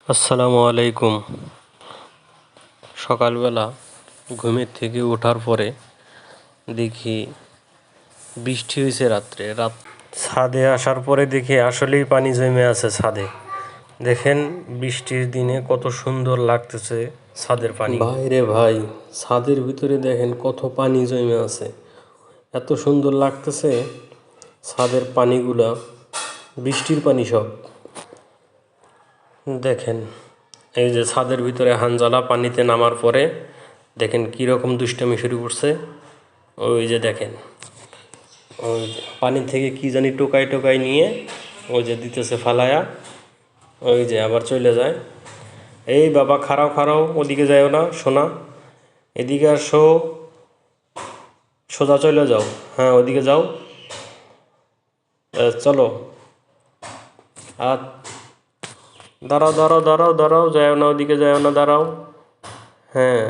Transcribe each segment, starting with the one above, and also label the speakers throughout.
Speaker 1: আসসালামু আলাইকুম। সকালবেলা ঘুমের থেকে ওঠার পরে দেখি বৃষ্টি হয়েছে রাত ছাদে আসার পরে দেখি আসলেই পানি জমে আছে ছাদে। দেখেন বৃষ্টির দিনে কত সুন্দর লাগতেছে ছাদের পানি। বাইরে ভাই, ছাদের ভিতরে দেখেন কত পানি জমে আছে, এত সুন্দর লাগতেছে ছাদের পানিগুলা, বৃষ্টির পানি সব। দেখেন এই যে ছাদের ভিতরে হানজালা পানিতে নামার পরে দেখেন কীরকম দুষ্টামি শুরু করছে। ওই যে দেখেন ওই পানি থেকে কি জানি টোকাই টোকাই নিয়ে ওই যে দিতেছে ফালায়া, ওই যে আবার চলে যায়। এই বাবা খাড়াও খাড়াও, ওদিকে যাও না সোনা, এদিকে আসো, সোজা চলে যাও, হ্যাঁ ওদিকে যাও, চলো। আর দাঁড়াও দাঁড়াও দাঁড়াও দাঁড়াও, যাও না ওদিকে, যাও না, দাঁড়াও। হ্যাঁ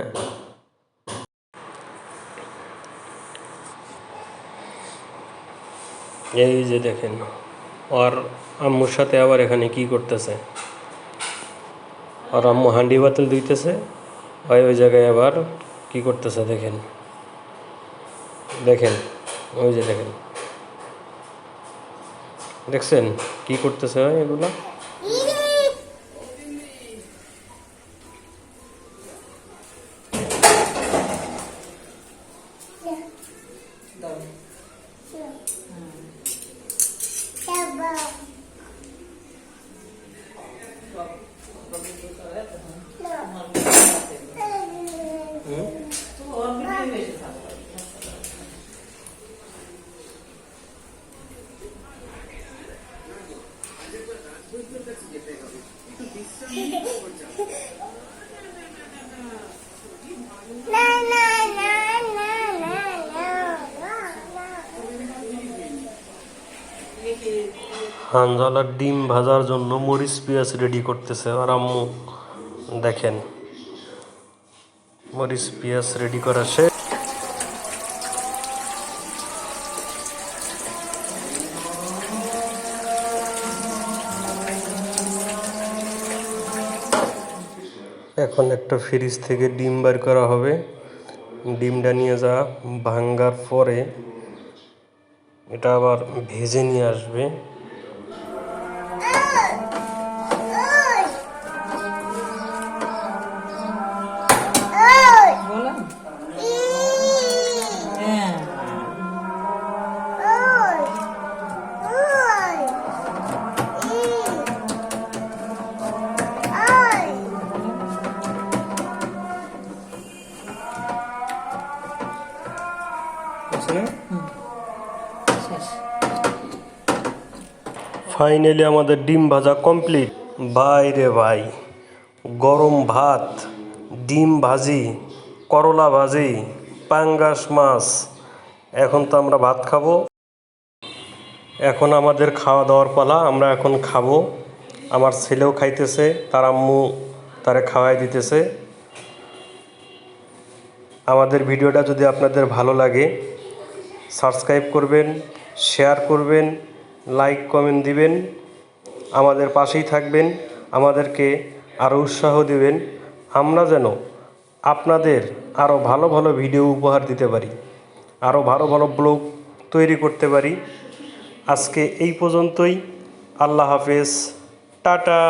Speaker 1: এই যে দেখেন আর আম্মুর সাথে আবার এখানে কি করতেছে, আর আম্মু হান্ডি বাতিল ধুইতেছে, ওই জায়গায় আবার কি করতেছে দেখেন। দেখেন ওই যে দেখেন, দেখছেন কি করতেছে এগুলা। হানজালার ডিম ভাজার জন্য মরিচ পেঁয়াজ রেডি করতেছে আর আম্মু। দেখেন মরিচ পেঁয়াজ রেডি করা শেষ। এখন একটা ফ্রিজ থেকে ডিম বের করা হবে। ডিমটা নিয়ে যা ভাঙ্গার পরে এটা আবার ভেজে নিয়ে আসবে। ফাইনালি আমাদের ডিম ভাজা কমপ্লিট। ভাই রে ভাই, গরম ভাত, ডিম ভাজি, করলা ভাজি, পাঙ্গাস মাছ, এখন তো আমরা ভাত খাবো। এখন আমাদের খাওয়া দাওয়ার পালা, আমরা এখন খাবো। আমার ছেলেও খাইতেছে, তার আম্মু তারে খাওয়াই দিতেছে। আমাদের ভিডিওটা যদি আপনাদের ভালো লাগে সাবস্ক্রাইব করবেন, শেয়ার করবেন, লাইক কমেন্ট দিবেন, আমাদের পাশেই থাকবেন, আমাদেরকে আরও উৎসাহ দিবেন, আমরা যেন আপনাদের আরও ভালো ভালো ভিডিও উপহার দিতে পারি, আরও ভালো ভালো ব্লগ তৈরি করতে পারি। আজকে এই পর্যন্তই। আল্লাহ হাফেজ, টাটা।